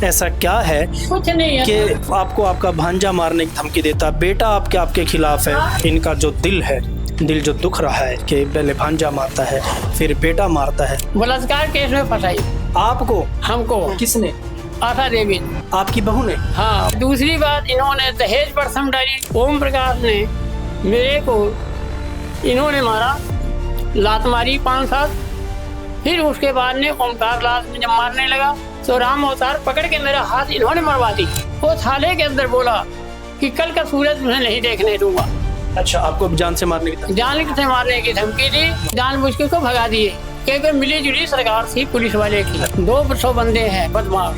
ऐसा क्या है कुछ नहीं है कि आपको आपका भांजा मारने की धमकी देता, बेटा आपके खिलाफ है। इनका जो दिल जो दुख रहा है कि पहले भांजा मारता है फिर बेटा मारता है। बलात्कार केस में फंसाई आपको? हमको। किसने? आशा देवी। आपकी बहू ने? हाँ। दूसरी बात, इन्होंने दहेज पर सम डाली। ओम प्रकाश ने मेरे को इन्होंने मारा, लात मारी 5 साल। फिर उसके बाद ने ओमकार लाल में जब मारने लगा तो राम अवतार पकड़ के मेरा हाथ इन्होंने मरवा दी। वो थाले के अंदर बोला कि कल का सूरज मैं नहीं देखने दूंगा। अच्छा, आपको जान से मारने की धमकी दी, जानबूझ के को भगा दिए क्योंकि मिली जुली सरकार थी पुलिस वाले की। 200 बंदे हैं बदमाश,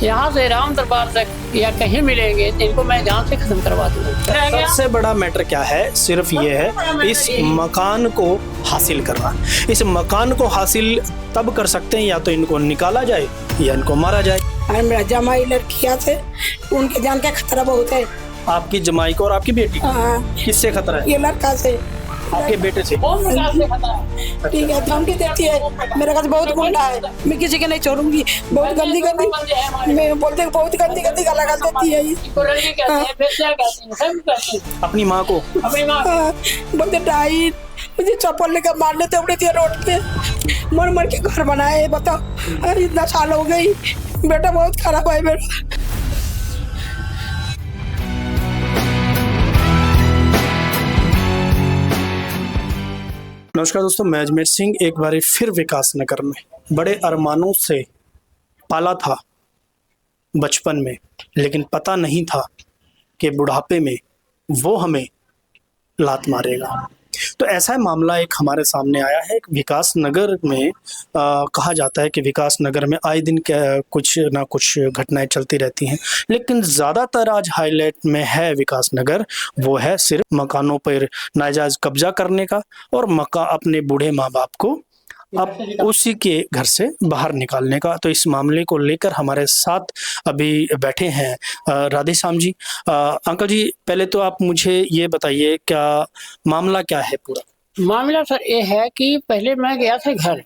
यहाँ से राम दरबार तक या कहीं मिलेंगे इनको मैं जान से खत्म करवा दूंगा। सबसे बड़ा मैटर क्या है? सिर्फ ये है इस मकान को हासिल करना। इस मकान को हासिल तब कर सकते हैं या तो इनको निकाला जाए या इनको मारा जाए। मेरा जमाई लड़कियां से उनके जान का खतरा बहुत है। आपकी जमाई को और आपकी बेटी को? किससे खतरा है? ये लड़का से, आपके बेटे से। ठीक है, धमकी देती है। मेरे पास बहुत गुंडा है, मैं किसी के नहीं छोड़ूंगी। बहुत गंदी मैं बोलते बहुत गंदी गाला गाल देती है। अपनी माँ को बोलते डाई मुझे चप्पल लेकर मारने दौड़े थे रोड पे, मर के घर बनाए। बताओ, इतना साल हो गई, बेटा बहुत खराब है मेरा। नमस्कार दोस्तों, मैं अजमेर सिंह एक बार फिर विकास नगर में बड़े अरमानों से पाला था बचपन में, लेकिन पता नहीं था कि बुढ़ापे में वो हमें लात मारेगा। तो ऐसा मामला एक हमारे सामने आया है। विकास नगर में कहा जाता है कि विकास नगर में आए दिन कुछ ना कुछ घटनाएं चलती रहती हैं, लेकिन ज़्यादातर आज हाईलाइट में है विकास नगर वो है सिर्फ मकानों पर नाजायज़ कब्जा करने का और अपने बूढ़े माँ बाप को अब उसी के घर से बाहर निकालने का। तो इस मामले को लेकर हमारे साथ अभी बैठे हैं राधे श्याम जी। अंकल जी, पहले तो आप मुझे ये बताइए क्या मामला क्या है पूरा? मामला सर ये है कि पहले मैं गया था घर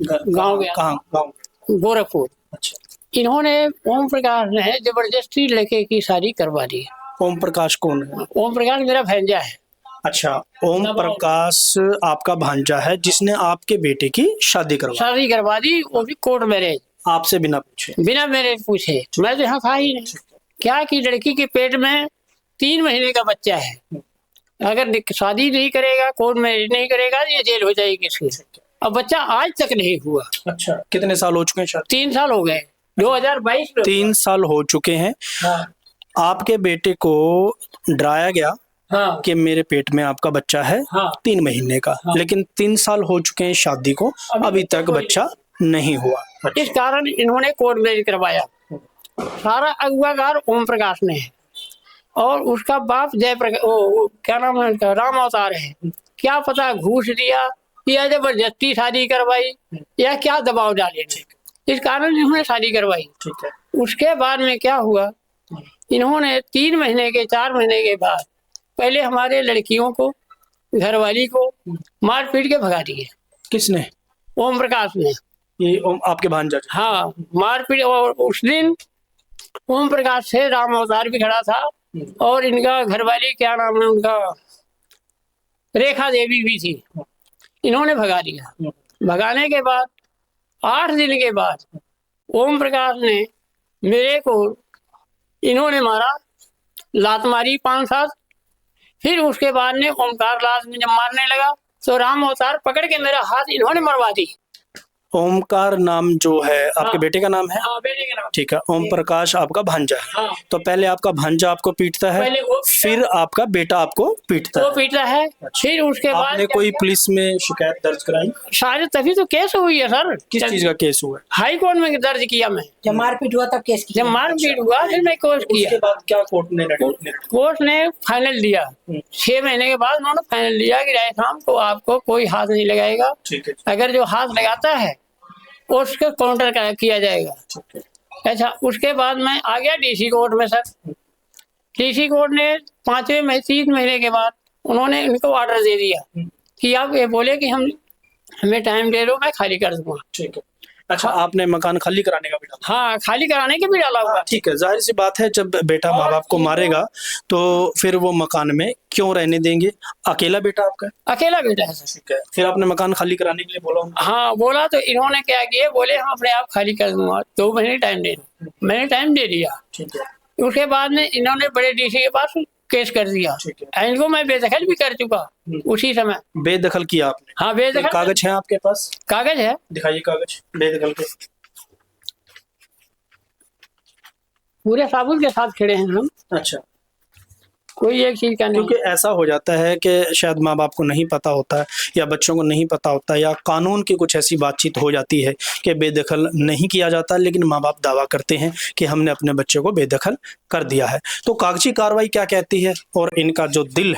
गांव गया। कहाँ गाँव? गोरखपुर। अच्छा। इन्होंने ओम प्रकाश ने जबरदस्ती लड़के की शादी करवा दी। ओम प्रकाश कौन है? ओम प्रकाश मेरा भांजा है। अच्छा, ओम प्रकाश आपका भांजा है जिसने आपके बेटे की शादी करवा दी, वो भी कोर्ट मैरिज। आपसे बिना मेरे पूछे। मैं तो यहाँ था ही नहीं। क्या कि लड़की के पेट में 3 महीने का बच्चा है, अगर शादी नहीं करेगा, कोर्ट मैरिज नहीं करेगा, ये जेल हो जाएगी इसकी। अब बच्चा आज तक नहीं हुआ। अच्छा, कितने साल हो चुके हैं? 3 साल हो गए, 2022 में 3 साल हो चुके हैं। हाँ। आपके बेटे को डराया गया हाँ। कि मेरे पेट में आपका बच्चा है। हाँ। 3 महीने का। हाँ। लेकिन 3 साल हो चुके हैं शादी को, अभी तक बच्चा नहीं हुआ। अच्छा। इस कारण इन्होंने कोर्ट मैरिज करवाया। सारा अगुवागार ओम प्रकाश ने है और उसका बाप क्या नाम है उनका, राम अवतार है। क्या पता घूस दिया या जबरदस्ती शादी करवाई या क्या दबाव डाले, इस कारण इन्होंने शादी करवाई। ठीक है। उसके बाद में क्या हुआ, इन्होंने 3 महीने के 4 महीने के बाद पहले हमारे लड़कियों को, घरवाली को मार पीट के भगा दिए। किसने? ओम प्रकाश ने। ये आपके भांजा? हाँ, मार पीट। और उस दिन ओम प्रकाश से राम अवतार भी खड़ा था और इनका घरवाली क्या नाम है उनका, रेखा देवी भी थी। इन्होंने भगा दिया। भगाने के बाद 8 दिन के बाद ओम प्रकाश ने मेरे को इन्होंने मारा, लात मारी 5 साल। फिर उसके बाद ने ओमकार लाल में जब मारने लगा तो राम अवतार पकड़ के मेरा हाथ इन्होंने मरवा दी। ओमकार नाम जो है आपके बेटे का नाम है? हाँ, बेटे का नाम। ठीक है। ओम प्रकाश आपका भांजा है। हाँ। तो पहले आपका भांजा आपको पीटता है, फिर आपका बेटा आपको पीटता है। फिर उसके बाद आपने कोई पुलिस में शिकायत दर्ज कराई? शायद तभी तो केस हुई है सर। किस चीज का केस हुआ? हाई कोर्ट में दर्ज किया मैं। जब मारपीट हुआ तब केस किया। जब मारपीट हुआ फिर मैं केस किया। उसके बाद क्या कोर्ट ने फाइनल दिया। 6 महीने के बाद उन्होंने फाइनल दिया कि राय शाम को आपको कोई हाथ नहीं लगाएगा। ठीक है। अगर जो हाथ लगाता है उसको काउंटर किया जाएगा। अच्छा, उसके बाद मैं आ गया डीसी कोर्ट में। सर डीसी कोर्ट ने 3 महीने के बाद उन्होंने इनको ऑर्डर दे दिया कि आप ये बोले कि हमें टाइम दे दो, मैं खाली कर दूंगा। ठीक है। अच्छा, आपने मकान खाली कराने का भी डाला? हाँ, खाली कराने के भी डाला हुआ। ठीक है, जाहिर सी बात है, जब बेटा माँ बाप को मारेगा तो फिर वो मकान में क्यों रहने देंगे? अकेला बेटा आपका? अकेला बेटा है सर। ठीक है, फिर आपने मकान खाली कराने के लिए बोला उनको? हाँ बोला, तो इन्होंने क्या किया, बोले हम अपने आप खाली कर दूंगा, 2 महीने टाइम दे दो। मैंने टाइम दे दिया। ठीक है। उसके बाद में इन्होंने बड़े डीसी के पास केस कर दिया। ठीक है। इनको मैं बेदखल भी कर चुका उसी समय। बेदखल किया आपने? हाँ बेदखल। कागज है आपके पास? कागज है। दिखाइए कागज बेदखल के। पूरे साबुत के साथ खड़े हैं हम। अच्छा, कोई एक चीज का नहीं। क्योंकि ऐसा हो जाता है कि शायद माँ बाप को नहीं पता होता है या बच्चों को नहीं पता होता है या कानून की कुछ ऐसी बातचीत हो जाती है कि बेदखल नहीं किया जाता, लेकिन माँ बाप दावा करते हैं कि हमने अपने बच्चे को बेदखल कर दिया है। तो कागजी कार्रवाई क्या कहती है, और इनका जो दिल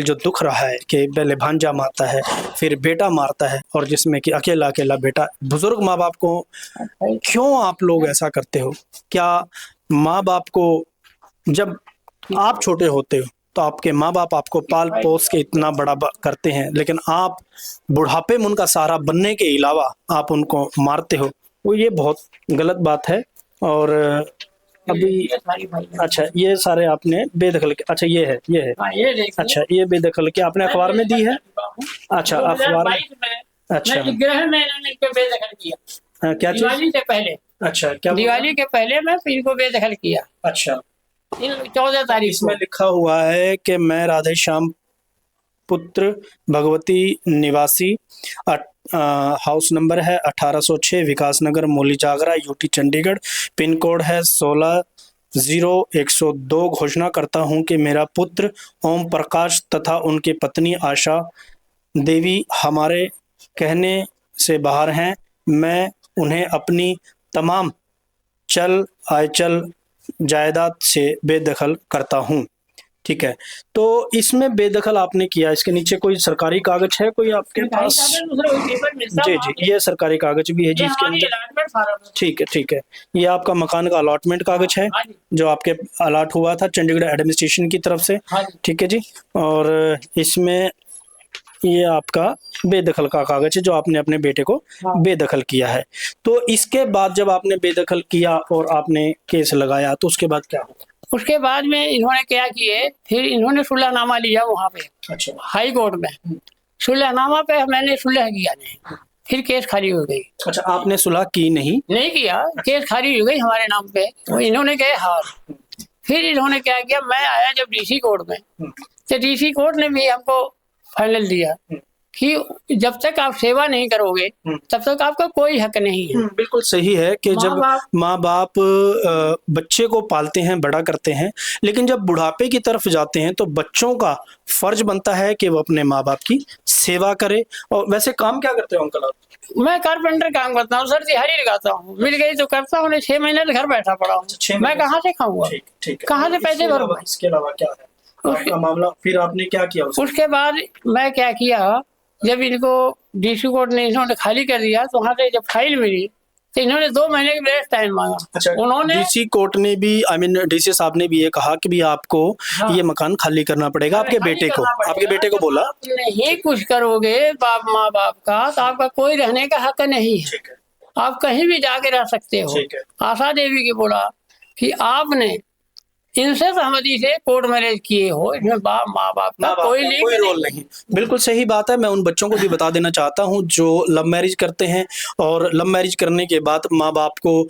जो दुख रहा है कि पहले भांजा मारता है फिर बेटा मारता है, और जिसमें कि अकेला अकेला बेटा, बुजुर्ग माँ बाप को क्यों आप लोग ऐसा करते हो? क्या माँ बाप को, जब आप छोटे होते हो तो आपके माँ बाप आपको पाल पोस के इतना बड़ा करते हैं, लेकिन आप बुढ़ापे में उनका सहारा बनने के अलावा आप उनको मारते हो, वो ये बहुत गलत बात है। और अभी अच्छा, ये सारे आपने बेदखल के, अच्छा ये है ये देखिए। अच्छा, ये बेदखल के आपने अखबार में दी है? अच्छा, अखबार में। अच्छा, ग्रहण में इन्होंने इनको बेदखल किया। क्या चीज? दिवाली से पहले। अच्छा, क्या? दिवाली के पहले मैं इनको बेदखल किया। अच्छा, 14 तारीख इसमें लिखा हुआ है कि मैं राधे श्याम पुत्र भगवती निवासी, हाउस नंबर है 1806, विकास नगर, मोली जागरा, यूटी चंडीगढ़, पिन कोड है 160102। घोषणा करता हूं कि मेरा पुत्र ओम प्रकाश तथा उनकी पत्नी आशा देवी हमारे कहने से बाहर हैं। मैं उन्हें अपनी तमाम चल अचल जायदाद से बेदखल करता हूं। ठीक है, तो इसमें बेदखल आपने किया, इसके नीचे कोई सरकारी कागज है कोई आपके पास? जी जी, ये सरकारी कागज भी है जी इसके अंदर। ठीक है, ये आपका मकान का अलॉटमेंट कागज है जो आपके अलॉट हुआ था चंडीगढ़ एडमिनिस्ट्रेशन की तरफ से। ठीक है जी, और इसमें ये आपका बेदखल का कागज है जो आपने अपने बेटे को बेदखल किया है। तो इसके बाद जब आपने बेदखल किया और आपने केस लगाया तो उसके बाद क्या हुआ? उसके बाद में इन्होंने क्या किए, फिर इन्होंने सुलहनामा लिया वहाँ पे। अच्छा, हाई कोर्ट में सुलहनामा पे मैंने सुलह किया नहीं, फिर केस खारिज हो गई। अच्छा, आपने सुलह की नहीं किया, केस खारिज हो गई हमारे नाम पे। तो इन्होंने कहे हार। फिर इन्होंने क्या किया, मैं आया जब डीसी कोर्ट में, तो डीसी कोर्ट ने भी हमको फाइनल दिया कि जब तक आप सेवा नहीं करोगे तब तक आपका कोई हक नहीं है। बिल्कुल सही है कि जब माँ बाप बच्चे को पालते हैं, बड़ा करते हैं, लेकिन जब बुढ़ापे की तरफ जाते हैं तो बच्चों का फर्ज बनता है कि वो अपने माँ बाप की सेवा करे। और वैसे काम क्या करते हो अंकल आप? मैं कारपेंटर काम करता हूँ सर, दिहाड़ी लगाता हूँ, मिल गई तो करता हूँ, 6 महीने घर बैठा पड़ा हूँ। मैं कहाँ से खाऊंगा, कहाँ से पैसे भरूंगा? इसके अलावा क्या है आपका मामला? फिर आपने क्या किया? उसके बाद मैं क्या किया, जब इनको डीसी कोर्ट ने इन्होंने खाली कर दिया तो वहाँ से जब फाइल मिली तो इन्होंने 2 महीने का टाइम मांगा। अच्छा, उन्होंने डीसी कोर्ट ने भी, डीसी साहब ने भी ये कहा कि भी आपको ये मकान खाली करना पड़ेगा आपके बेटे को। आपके बेटे को बोला नहीं कुछ करोगे माँ बाप का तो आपका कोई रहने का हक नहीं है, आप कहीं भी जाके रह सकते हो। आशा देवी की बोला कि आपने इनसे सहमति से कोर्ट मैरिज किए हो, इसमें माँ बाप का कोई रोल नहीं। बिल्कुल सही बात है। मैं उन बच्चों को भी बता देना चाहता हूं जो लव मैरिज करते हैं और लव मैरिज करने के बाद माँ बाप को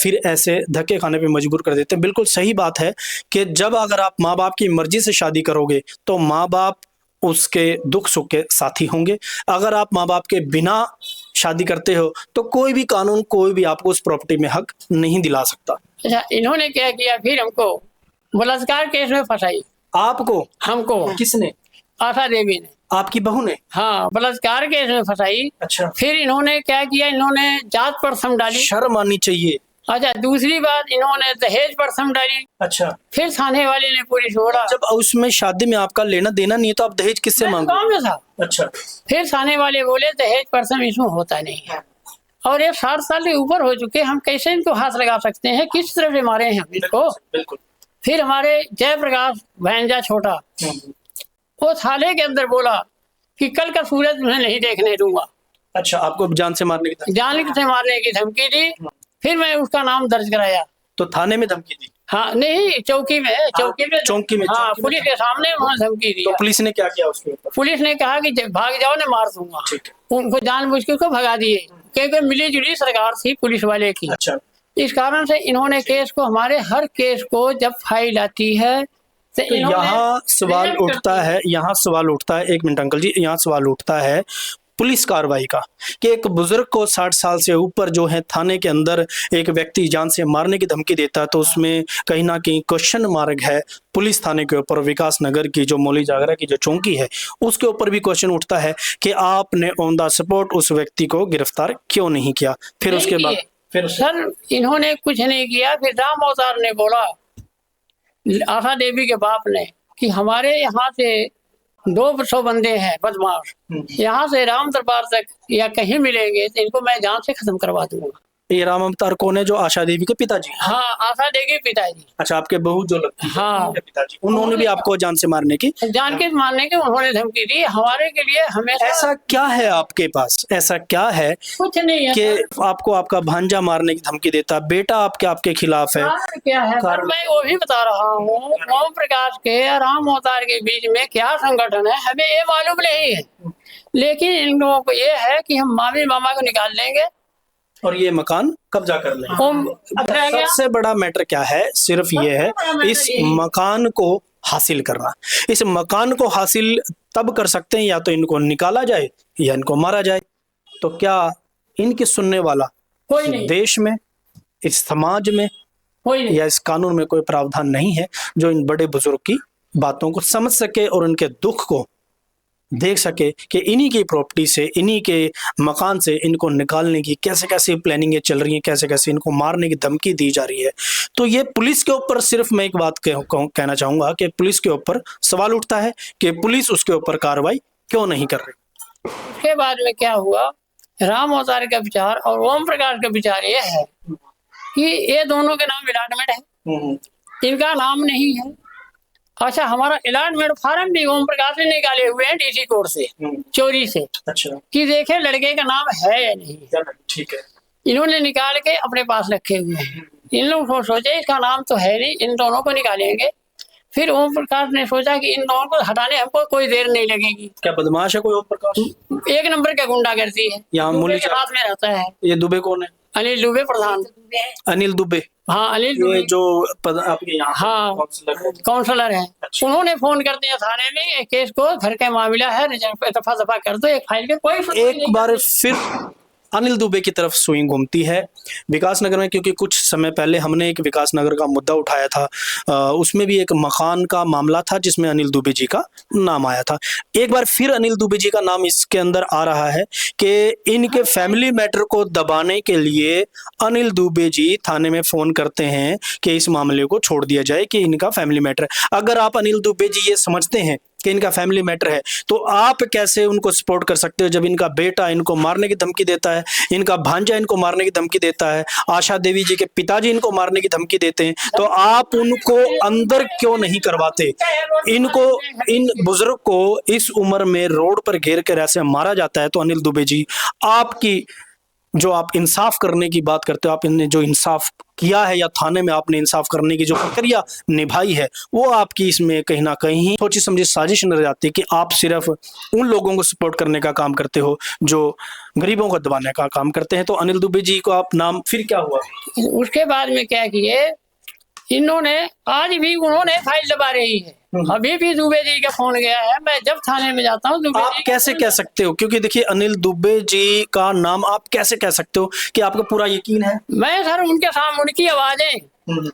फिर ऐसे धक्के खाने पे मजबूर कर देते हैं। बिल्कुल सही बात है कि जब अगर आप माँ बाप की मर्जी से शादी करोगे तो माँ बाप उसके दुख सुख के साथी होंगे। अगर आप माँ बाप के बिना शादी करते हो तो कोई भी कानून, कोई भी आपको उस प्रॉपर्टी में हक नहीं दिला सकता। अच्छा, इन्होंने क्या किया, फिर हमको बलात्कार केस में फंसाई। आपको? हमको। किसने? आशा देवी ने। आपकी बहू ने? हाँ, बलात्कार केस में फंसाई। अच्छा, फिर इन्होंने क्या किया, इन्होंने जात पर सम डाली। शर्म आनी चाहिए। अच्छा, दूसरी बात इन्होंने दहेज पर सम डाली। अच्छा, फिर थाने वाले ने पुलिस छोड़ा। जब उसमें शादी में आपका लेना देना नहीं है तो आप दहेज किससे मांगोगे? गाँव में था। अच्छा, फिर थाने वाले बोले दहेज पर सम इसमें होता नहीं है, और ये 60 साल के ऊपर हो चुके, हम कैसे इनको हाथ लगा सकते हैं, किस तरह से मारे हैं हम इसको। बिल्कुल। फिर हमारे जयप्रकाश भांजा छोटा, वो थाने के अंदर बोला कि कल का सूरज मैं नहीं देखने दूंगा। अच्छा, आपको जान से मारने की धमकी? जान से मारने की धमकी दी। फिर मैं उसका नाम दर्ज कराया। तो थाने में धमकी दी? हाँ नहीं, चौकी में, चौकी में, चौकी में, हाँ, चौकी में पुलिस के सामने वहाँ धमकी दी। तो पुलिस ने क्या किया उसके ऊपर? पुलिस ने कहा कि भाग जाओ, मैं मार दूंगा। ठीक है। उनको जानबूझ के उसको भगा दिए, क्योंकि मिली जुली सरकार थी पुलिस वाले की। अच्छा, इस कारण से इन्होंने केस को, हमारे हर केस को जब फाइल आती है तो तो यहाँ सवाल उठता है, यहाँ सवाल उठता है, एक मिनट अंकल जी, यहाँ सवाल उठता है पुलिस कार्रवाई का कि एक बुजुर्ग को 60 साल से ऊपर जो है थाने के अंदर एक व्यक्ति जान से मारने की धमकी देता है, तो उसमें कहीं ना कहीं क्वेश्चन मार्क है पुलिस थाने के ऊपर। विकास नगर की जो मौली जागरा की जो चौकी है उसके ऊपर भी क्वेश्चन उठता है कि आपने ऑन द स्पॉट उस व्यक्ति को गिरफ्तार क्यों नहीं किया? फिर उसके बाद फिर सर इन्होंने कुछ नहीं किया। फिर राम अवतार ने बोला, आशा देवी के बाप ने, कि हमारे यहाँ से 200 बंदे हैं बदमाश, यहाँ से राम दरबार तक या कहीं मिलेंगे तो इनको मैं जान से खत्म करवा दूंगा। ये राम अवतार कौन है? जो आशा देवी के पिताजी? हाँ, आशा देवी पिताजी। अच्छा, आपके बहू जो लगती है, हाँ, उनके पिताजी, उन्होंने भी आपको जान से मारने की, जान के मारने की उन्होंने धमकी दी। हमारे के लिए हमेशा ऐसा क्या है आपके पास, ऐसा क्या है कुछ नहीं है कि आपको आपका भांजा मारने की धमकी देता, बेटा आपके खिलाफ है? कारण क्या है सर, मैं वो भी बता रहा हूँ। ओम प्रकाश के और राम अवतार के बीच में क्या संगठन है हमें ये मालूम नहीं है, लेकिन इन लोगों को ये है कि हम मामी मामा को निकाल लेंगे और ये मकान कब्जा कर लेंगे। सबसे बड़ा मैटर क्या है? सिर्फ ये है इस मकान को हासिल करना। इस मकान को हासिल तब कर सकते हैं या तो इनको निकाला जाए या इनको मारा जाए। तो क्या इनकी सुनने वाला कोई नहीं, देश में, इस समाज में कोई नहीं, या इस कानून में कोई प्रावधान नहीं है जो इन बड़े बुजुर्ग की बातों को समझ सके और उनके दुख को देख सके कि इन्हीं की प्रॉपर्टी से, इन्हीं के मकान से इनको निकालने की कैसे कैसे प्लानिंगें चल रही हैं, कैसे कैसे इनको मारने की धमकी दी जा रही है। तो ये पुलिस के ऊपर, सिर्फ मैं एक बात कहना चाहूंगा कि पुलिस के ऊपर सवाल उठता है कि पुलिस उसके ऊपर कार्रवाई क्यों नहीं कर रही। उसके बाद में क्या हुआ, राम अवतार का विचार और ओम प्रकाश का विचार ये है कि ये दोनों के नाम अलॉटमेंट है, इनका नाम नहीं है। अच्छा, हमारा अलॉटमेंट फार्म भी ओम प्रकाश ने निकाले हुए हैं डीसी कोर्ट से चोरी से। अच्छा, कि देखे लड़के का नाम है या नहीं। ठीक है, इन्होंने निकाल के अपने पास रखे हुए हैं। इन लोगों को सोचे इसका नाम तो है नहीं, इन दोनों को निकालेंगे। फिर ओम प्रकाश ने सोचा कि इन दोनों को हटाने हमको कोई देर नहीं लगेगी। क्या बदमाश है कोई ओम प्रकाश? एक नंबर का गुंडागर्दी है, यहाँ मूली के साथ में रहता है। ये दुबे कौन है? अनिल दुबे प्रधान। अनिल दुबे? हाँ, अनिल ये दुबे जो आपके यहाँ हाँ काउंसलर है। उन्होंने फोन कर दिया थाने में, एक केस को घर का मामला है, दफा दफा कर दो, एक फाइल के कोई एक बार फिर अनिल दुबे की तरफ सुई घूमती है विकास नगर में, क्योंकि कुछ समय पहले हमने एक विकास नगर का मुद्दा उठाया था। उसमें भी एक मकान का मामला था जिसमें अनिल दुबे जी का नाम आया था। एक बार फिर अनिल दुबे जी का नाम इसके अंदर आ रहा है कि इनके फैमिली मैटर को दबाने के लिए अनिल दुबे जी थाने में फोन करते हैं कि इस मामले को छोड़ दिया जाए कि इनका फैमिली मैटर। अगर आप अनिल दुबे जी ये समझते हैं कि इनका फैमिली मैटर है तो आप कैसे उनको सपोर्ट कर सकते हो जब इनका बेटा इनको मारने की धमकी देता है, इनका भांजा इनको मारने की धमकी देता है, आशा देवी जी के पिताजी इनको मारने की धमकी देते हैं, तो आप उनको अंदर क्यों नहीं करवाते? इनको, इन बुजुर्ग को इस उम्र में रोड पर घेर कर ऐसे मारा जाता है। तो अनिल दुबे जी, आपकी जो आप इंसाफ करने की बात करते हो, आप इनने जो इंसाफ किया है या थाने में आपने इंसाफ करने की जो प्रक्रिया निभाई है, वो आपकी इसमें कहीं ना कहीं सोची समझी साजिश नजर आती है कि आप सिर्फ उन लोगों को सपोर्ट करने का काम करते हो जो गरीबों को दबाने का काम करते हैं। तो अनिल दुबे जी को आप नाम, फिर क्या हुआ? उसके बाद में क्या किए इन्होंने, आज भी उन्होंने फाइल दबा रही है। अभी भी दुबे जी का फोन गया है, मैं जब थाने में जाता हूँ। आप कैसे कह सकते हो, क्योंकि देखिए अनिल दुबे जी का नाम आप कैसे कह सकते हो कि आपको पूरा यकीन है? मैं सर उनके सामने उनकी आवाजें,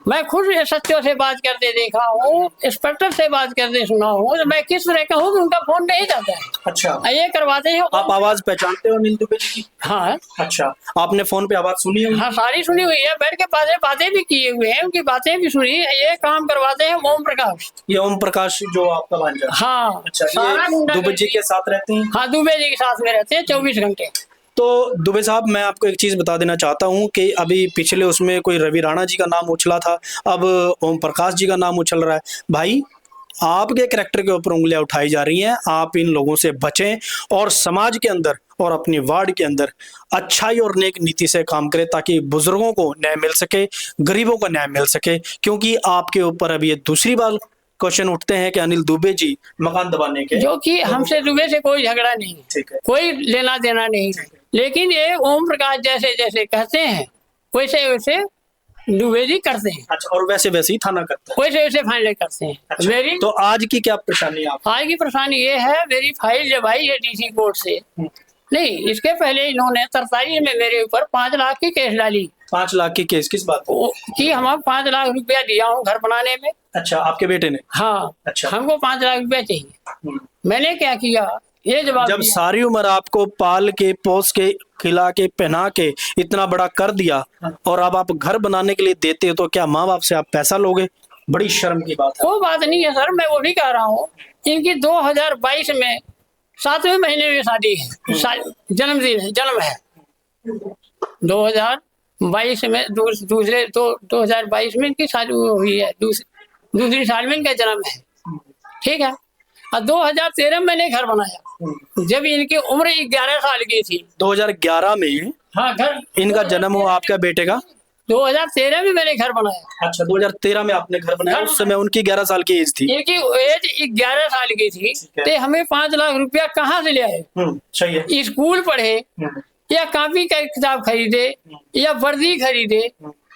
मैं खुद सच्चों से बात करते देखा हूँ, इंस्पेक्टर से बात करते सुना हूँ, तो मैं किस तरह का हूँ कि उनका फोन नहीं जाता है। अच्छा, ये करवाते हैं। आप आवाज पहचानते हो अनिल दुबे जी की? हाँ। अच्छा, आपने फोन पे आवाज सुनी है? हाँ, सारी सुनी हुई है, बैठ के बातें भी किए हुए हैं, उनकी बातें भी सुनी। ये काम करवाते हैं ओम प्रकाश। ये ओम प्रकाश जो आपका भांजा? हाँ। अच्छा, ये दुबे जी के साथ रहते हैं? हाँ, दुबे जी के साथ में रहते हैं 24 घंटे। तो दुबे साहब, मैं आपको एक चीज बता देना चाहता हूं कि अभी पिछले उसमें कोई रवि राणा जी का नाम उछला था, अब ओम प्रकाश जी का नाम उछल रहा है। भाई, आपके कैरेक्टर के ऊपर उंगलियां उठाई जा रही हैं। आप इन लोगों से बचें और समाज के अंदर और अपनी वार्ड के अंदर अच्छाई और नेक नीति से काम करें, ताकि बुजुर्गों को न्याय मिल सके, गरीबों को न्याय मिल सके। क्योंकि आपके ऊपर अब ये दूसरी बार क्वेश्चन उठते हैं कि अनिल दुबे जी मकान दबाने के, जो कि हमसे दुबे से कोई झगड़ा नहीं, ठीक है, कोई लेना देना नहीं, लेकिन ये ओम प्रकाश जैसे जैसे कहते हैं वैसे वैसे दुबे जी करते हैं। अच्छा, और वैसे वैसे ही थाना करता है, वैसे वैसे फाइनल करते हैं। अच्छा, मेरी तो आज की क्या परेशानी है आप? आज की परेशानी ये है, मेरी फाइल जब आई है डीसी कोर्ट से, नहीं इसके पहले इन्होंने 43 में मेरे ऊपर 5 लाख की केस डाली। 5 लाख की केस किस बात पर? कि हम 5 लाख रुपया दिया हूँ घर बनाने में। अच्छा, आपके बेटे ने? हाँ, अच्छा, हमको 5 लाख रुपया चाहिए। मैंने क्या किया, ये जवाब जब दिया। सारी उम्र आपको पाल के, पोस के, खिला के, पहना के इतना बड़ा कर दिया और अब आप घर बनाने के लिए देते हो, तो क्या माँ बाप से आप पैसा लोगे? बड़ी शर्म की बात है। वो बात नहीं है सर, मैं वो भी कह रहा हूँ, इनकी 2022 में 7वें महीने में शादी है, जन्मदिन है, जन्म है 2022 में, दूसरे 2022 में इनकी शादी हुई है, दूसरी साल में इनका जन्म है, ठीक है। और 2013 में मैंने घर बनाया जब इनकी उम्र 11 साल की थी। 2011 में? हाँ, घर इनका जन्म हुआ आपका बेटे का? 2013 में मैंने घर बनाया। अच्छा, 2013 में आपने घर बनाया, उस समय उनकी 11 साल की एज थी। इनकी एज 11 साल की थी, तो हमें 5 लाख रुपया कहाँ से ले आए? सही है। स्कूल पढ़े या कॉपी का किताब खरीदे या वर्दी खरीदे,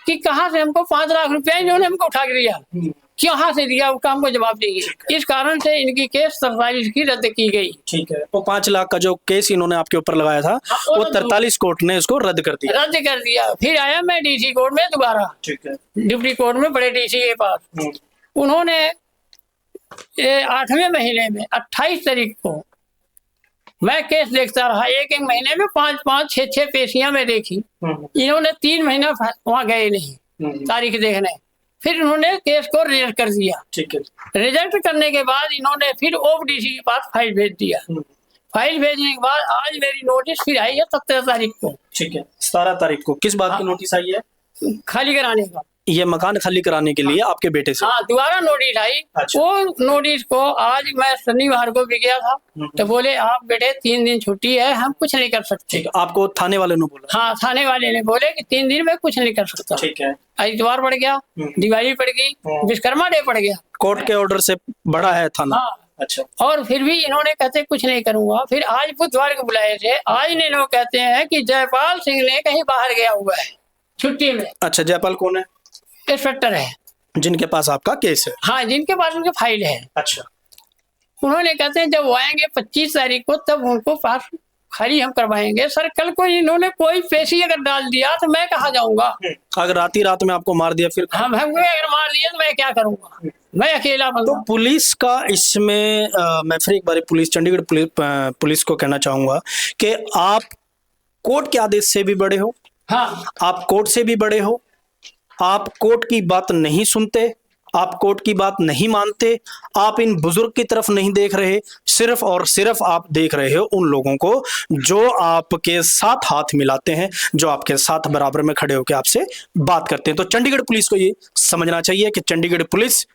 कि कहाँ से हमको 5 लाख रुपया इन्होंने हमको उठा के दिया, कहाँ से दिया, वो काम को जवाब देंगे। इस कारण से इनकी केस 43 की रद्द की गई। ठीक है, तो 5 लाख का जो केस इन्होंने आपके ऊपर लगाया था, वो 43 कोर्ट ने उसको रद्द कर दिया। फिर आया मैं डीसी कोर्ट में दोबारा, ठीक है, डिप्टी कोर्ट में बड़े डीसी के पास। उन्होंने 8वें महीने में 28 तारीख को मैं केस देखता रहा, एक महीने में 5-5, 6-6 पेशियां मैं देखी। इन्होंने 3 महीना वहां गए नहीं तारीख देखने। फिर इन्होंने केस को रिजेक्ट कर दिया। ठीक है, रिजेक्ट करने के बाद इन्होंने फिर ओपीडीसी के पास फाइल भेज दिया। फाइल भेजने के बाद आज मेरी नोटिस फिर आई है 17 तारीख को। ठीक है, 17 तारीख को किस बात की नोटिस आई है? खाली कराने का। ये मकान खाली कराने के लिए आपके बेटे से? हाँ, दोबारा नोटिस आई। अच्छा। वो नोटिस को आज मैं शनिवार को भी गया था, तो बोले आप बेटे 3 दिन छुट्टी है, हम कुछ नहीं कर सकते। आपको थाने वाले ने बोला? हाँ, थाने वाले ने बोले कि 3 दिन में कुछ नहीं कर सकता। ठीक है, इतवार पड़ गया, दिवाली पड़ गई, विश्वकर्मा डे पड़ गया। कोर्ट के ऑर्डर से बड़ा है थाना? हाँ। अच्छा, और फिर भी इन्होंने कहते कुछ नहीं करूंगा। फिर आज बुधवार को बुलाए थे, आज ने लोग कहते हैं कि जयपाल सिंह ने कहीं बाहर गया हुआ है छुट्टी में। अच्छा, जयपाल कौन है? इंस्पेक्टर है, जिनके पास आपका केस है? हाँ, जिनके पास उनकी फाइल है। अच्छा, उन्होंने कहते हैं जब वो आएंगे 25 तारीख को, तब उनको पास खाली हम करवाएंगे। सर, कल को इन्होंने कोई पेशी अगर डाल दिया तो मैं कहाँ जाऊंगा? अगर रात में आपको मार दिया फिर? हम अगर मार दिया तो मैं क्या करूंगा? मैं अकेला बंदा। तो पुलिस का इसमें मैं फिर एक बार चंडीगढ़ पुलिस को कहना चाहूंगा कि आप कोर्ट के आदेश से भी बड़े हो। हाँ, आप कोर्ट से भी बड़े हो। आप कोर्ट की बात नहीं सुनते, आप कोर्ट की बात नहीं मानते, आप इन बुजुर्ग की तरफ नहीं देख रहे, सिर्फ और सिर्फ आप देख रहे हो उन लोगों को जो आपके साथ हाथ मिलाते हैं, जो आपके साथ बराबर में खड़े होकर आपसे बात करते हैं। तो चंडीगढ़ पुलिस को ये समझना चाहिए कि चंडीगढ़ पुलिस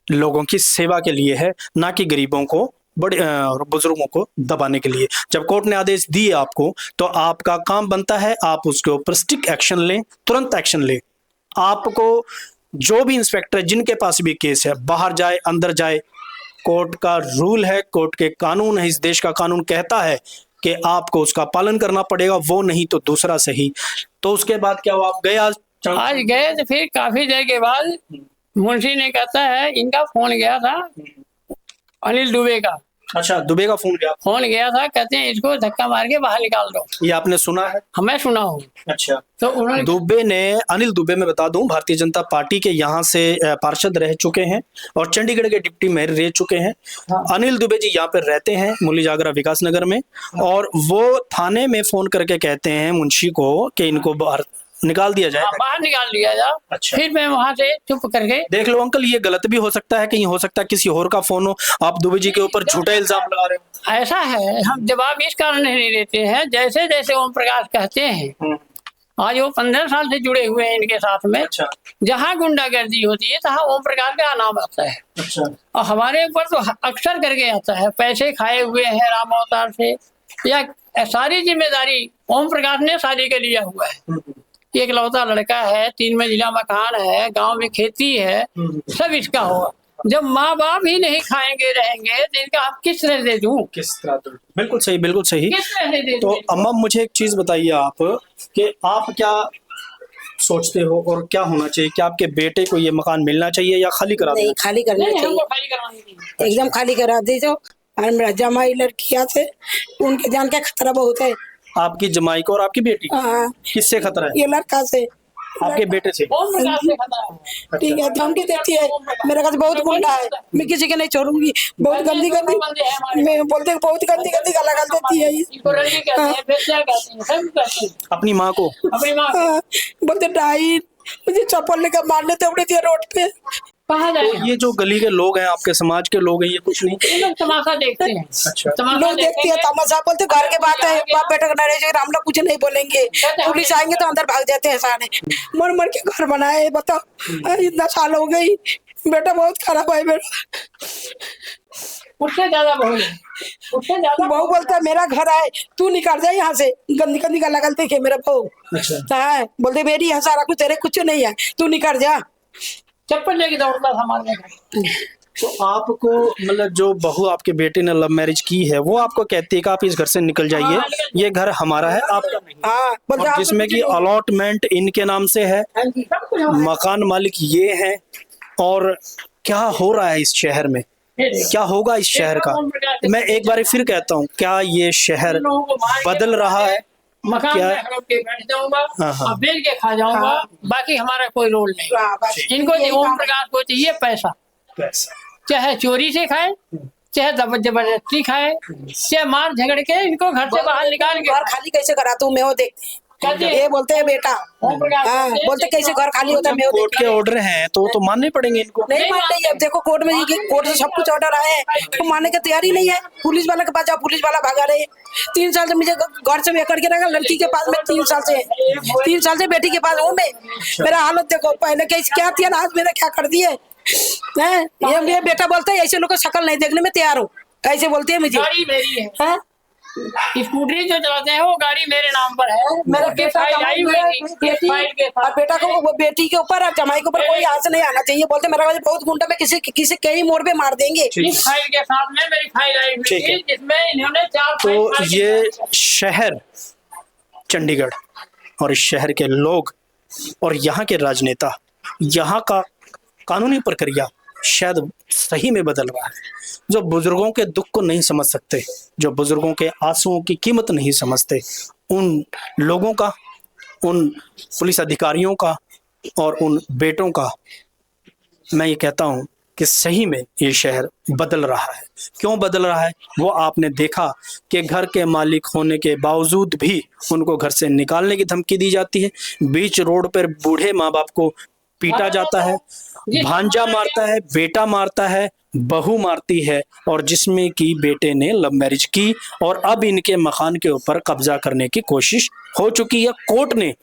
लोगों की सेवा के लिए है, ना कि गरीबों को, बड़े और बुजुर्गों को दबाने के लिए। जब कोर्ट ने आदेश दिए आपको, तो आपका काम बनता है आप उसके ऊपर स्ट्रिक्ट एक्शन लें, तुरंत एक्शन लें। आपको जो भी इंस्पेक्टर जिनके पास भी केस है, बाहर जाए अंदर जाए, कोर्ट का रूल है, कोर्ट के कानून है, इस देश का कानून कहता है कि आपको उसका पालन करना पड़ेगा, वो नहीं तो दूसरा सही। तो उसके बाद क्या हुआ? आप गए आज गए तो फिर काफी देर के बाद मुंशी ने कहता है इनका फोन गया था, अनिल दुबे का। अच्छा, दुबे का फोन गया था, कहते हैं इसको धक्का मार के बाहर निकाल दो। ये आपने सुना है? मैं सुना हूँ। अच्छा, तो उन्होंने दुबे ने, अनिल दुबे मैं बता दूं, भारतीय जनता पार्टी के यहाँ से पार्षद रह चुके हैं और चंडीगढ़ के डिप्टी मेयर रह चुके हैं। हाँ। अनिल दुबे जी यहाँ पर रहते हैं मुरली जागरा विकास नगर में, और वो थाने में फोन करके कहते हैं मुंशी को कि इनको बाहर निकाल दिया जाए। बाहर निकाल दिया जाए। अच्छा। फिर मैं वहां से चुप करके, देख लो अंकल, ये गलत भी हो सकता है, कहीं हो सकता है किसी और का फोन हो, आप दुबे जी के ऊपर झूठा इल्जाम लगा रहे हो। ऐसा है, हम जवाब इस कारण नहीं देते हैं, जैसे जैसे ओम प्रकाश कहते हैं आज वो 15 साल से जुड़े हुए हैं इनके साथ में। अच्छा जहाँ गुंडागर्दी होती है तहाँ ओम प्रकाश का नाम आता है। अच्छा और हमारे ऊपर तो अक्सर करके आता है, पैसे खाए हुए हैं राम अवतार से, या सारी जिम्मेदारी ओम प्रकाश ने सारी के लिया हुआ है। एक लौता लड़का है, 3 मंजिला मकान है, गांव में खेती है, सब इसका होगा। जब माँ बाप ही नहीं खाएंगे रहेंगे तो इनका आप किस तरह दे दूं? किस तरह दूं? बिल्कुल सही, बिल्कुल सही। किस तरह से दे तो दूं? अम्मा मुझे एक चीज बताइए आप कि आप क्या सोचते हो और क्या होना चाहिए? क्या आपके बेटे को ये मकान मिलना चाहिए या खाली करा नहीं, देना? खाली करना नहीं, चाहिए, हमको खाली करवानी थी। एकदम खाली करा दीजिए। और मेरा जमाई लड़कियां से उनके जान का खतरा बहुत है। आपकी जमाई को और आपकी बेटी को? हाँ, किससे खतरा है? ये लड़का से। आपके बेटे से? ओम प्रकाश से खतरा है। ठीक है, धमकी देती है, मेरे पास बहुत गुंडा है, मैं किसी के नहीं छोड़ूगी। बहुत गंदी गंदी, मैं बोलते बहुत गंदी गंदी गाला गाल देती है ये। इसको रंडी कहते हैं, बेस्या कहते हैं, सब कहते हैं। अपनी माँ को? अपनी माँ हाँ, बोलते डाइन, मुझे चप्पल लेकर मारने दौड़े थे रोड पे। कहाँ जाए? ये जो गली के लोग हैं, आपके समाज के लोग हैं, ये कुछ नहीं? ये लोग तमाशा देखते हैं। अच्छा। तमाशा लोग देखते हैं तमाशा, बोलते घर के बात है, बाप बेटा का नारे जो हम लोग कुछ नहीं बोलेंगे, पुलिस आएंगे तो अंदर भाग जाते हैं सारे। मर मर के घर बनाए, बताओ इतना साल हो गई, बेटा बहुत खराब है मेरा। उससे ज्यादा बहू है, उससे ज्यादा बहू बोलता है मेरा घर है, तू निकल जा यहाँ से, गंदी गंदी गाला गालते थे मेरा बहू। हाँ, बोलते मेरी यहाँ सारा कुछ, तेरे कुछ नहीं है, तू निकल जा। चप्पल लेके दौड़ता था हमारे घर। तो आपको मतलब जो बहू आपके बेटे ने लव मैरिज की है वो आपको कहती है कि आप इस घर से निकल जाइए, ये घर हमारा है, आपका नहीं। हाँ, बोलते और आप जिसमें कुछ कि नहीं। अलॉटमेंट इनके नाम से है, सब कुछ हमारा। मकान मालिक ये है। और क्या हो रहा है इस शहर में, क्या होगा इस शहर का? मैं एक बार फिर कहता हूँ, क्या ये शहर बदल रहा है? मकान क्या? में खड़ो के बैठ जाऊंगा हाँ, हाँ। और बेच के खा जाऊंगा। हाँ। बाकी हमारा कोई रोल नहीं। हाँ, बस। इनको यही ओम काम है। प्रकाश को चाहिए पैसा, चाहे चोरी से खाए, चाहे जबरदस्ती खाए, चाहे मार झगड़ के इनको घर से बाहर निकाल के घर खाली कैसे कराता हूँ मैं वो देखती। कैसे? ये बोलते हैं बेटा, ओम प्रकाश हाँ, बोलते कैसे घर खाली होता है मैं वो कोर्ट के देखती। ऑर्डर हैं तो मानने पड़ेंगे इनको। नहीं मानते ही, अब देखो कोर्ट में, कोर्ट से सब कुछ ऑर्डर आए हैं, तो मानने की तैयारी नहीं है। पुलिस वाला के पास जाओ, पुलिस वाला भागा रहे। 3 साल से मुझे घर से करके रखा, लड़की के पास में 3 साल से बेटी के पास हूँ मैं। मेरा हालत देखो, पहले कैसे क्या थी ना, आज मेरा क्या कर दिए हैं। ये बेटा बोलता है ऐसे लोग को शक्ल नहीं देखने में तैयार हो, कैसे बोलती है मुझे। गाड़ी मेरी है, हैं? स्कूटरी जो चलाते हैं वो गाड़ी मेरे नाम पर है। मेरा उसकी बेटा फाइल आई हुई थी, बेटी फाइल के और साथ। बेटा को, वो बेटी के ऊपर और जमाई के ऊपर कोई हाथ नहीं आना चाहिए। बोलते मेरा वजह बहुत गुंडा, में किसी कई मोड़ पे मार देंगे। इस फाइल के साथ में मेरी फाइल आई हुई ठीक है। थी, जिसमें इन्होंने 4 फाइल तो फाड़ के ये दिया। शहर चंडीगढ़ और इस शहर के लोग और यहाँ के राजनेता, यहाँ का कानूनी प्रक्रिया शायद सही में बदल रहा है। जो बुजुर्गों के दुख को नहीं समझ सकते, जो बुजुर्गों के आंसुओं की कीमत नहीं समझते, उन लोगों का, उन पुलिस अधिकारियों का और उन बेटों का मैं ये कहता हूँ कि सही में ये शहर बदल रहा है। क्यों बदल रहा है वो आपने देखा कि घर के मालिक होने के बावजूद भी उनको घर से निकालने की धमकी दी जाती है। बीच रोड पर बूढ़े माँ बाप को पीटा जाता है, भांजा मारता है, बेटा मारता है, बहू मारती है, और जिसमें कि बेटे ने लव मैरिज की और अब इनके मकान के ऊपर कब्जा करने की कोशिश हो चुकी है। कोर्ट ने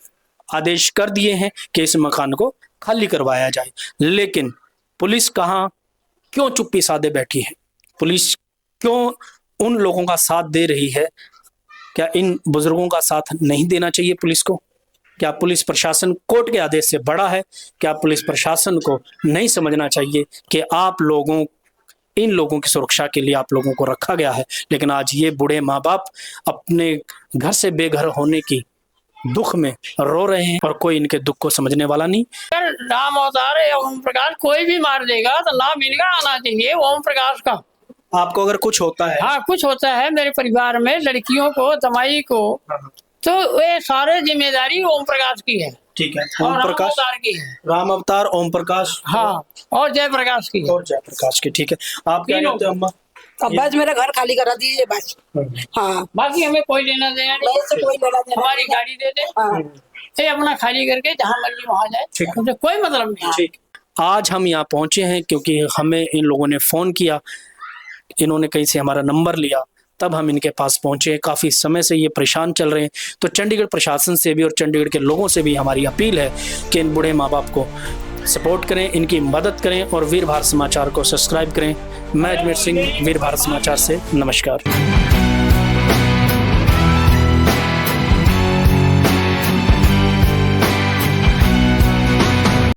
आदेश कर दिए हैं कि इस मकान को खाली करवाया जाए, लेकिन पुलिस कहाँ, क्यों चुप्पी साधे बैठी है? पुलिस क्यों उन लोगों का साथ दे रही है? क्या इन बुजुर्गों का साथ नहीं देना चाहिए पुलिस को? क्या पुलिस प्रशासन कोर्ट के आदेश से बड़ा है? क्या पुलिस प्रशासन को नहीं समझना चाहिए कि आप लोगों, इन लोगों की सुरक्षा के लिए आप लोगों को रखा गया है, लेकिन आज ये बूढ़े माँ बाप अपने घर से बेघर होने की दुख में रो रहे हैं और कोई इनके दुख को समझने वाला नहीं। अगर राम अवतार या ओम प्रकाश कोई भी मार देगा तो नाम इनका आना चाहिए, ओम प्रकाश का। आपको अगर कुछ होता है, हाँ, कुछ होता है मेरे परिवार में, लड़कियों को, दमाई को, तो ये सारे जिम्मेदारी ओम प्रकाश की है। ठीक है, और ओम राम प्रकाश, अवतार की है। राम अवतार, ओम प्रकाश, हाँ, और जय प्रकाश की है। और जयप्रकाश की। ठीक है, आप क्या तीनों। कहते हो अम्मा? अब बस मेरा घर खाली करा दीजिए बस। हाँ, बाकी हमें कोई लेना देना नहीं, मैं इससे कोई लेना देना हमारी नहीं है। गाड़ी दे दे, हाँ, ये अपना खाली करके जहाँ मर्जी वहाँ जाए, ठीक है। हमसे कोई मतलब नहीं। ठीक, आज हम यहाँ पहुंचे हैं क्योंकि हमें इन लोगों ने फोन किया, इन्होंने कहीं से हमारा नंबर लिया तब हम इनके पास पहुंचे। काफ़ी समय से ये परेशान चल रहे हैं। तो चंडीगढ़ प्रशासन से भी और चंडीगढ़ के लोगों से भी हमारी अपील है कि इन बूढ़े माँ बाप को सपोर्ट करें, इनकी मदद करें और वीर भारत समाचार को सब्सक्राइब करें। मैं अजमेर सिंह, वीर भारत समाचार से नमस्कार।